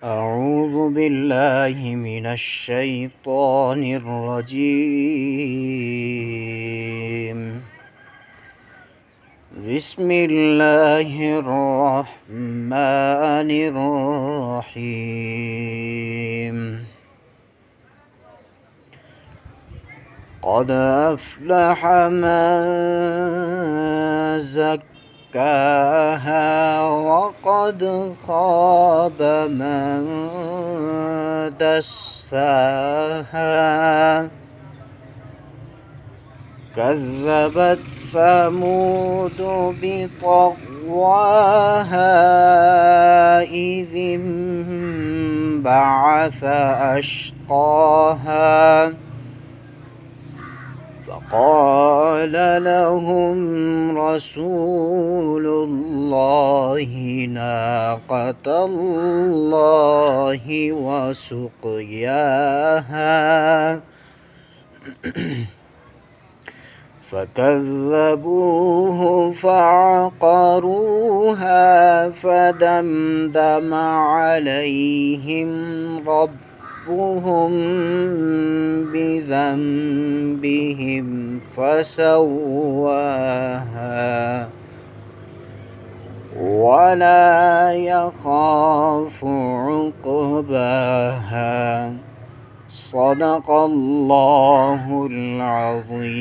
أعوذ بالله من الشيطان الرجيم. بسم الله الرحمن الرحيم. قد أفلح من زكاها وقد خاب من دساها. كذبت ثمود بطغواها إذ انبعث أشقاها فقال لهم رسول الله ناقة الله وسقياها فكذبوه فعقروها فدمدم عليهم ربهم بذنبهم فسواها ولا يخاف عقباها. صدق الله العظيم.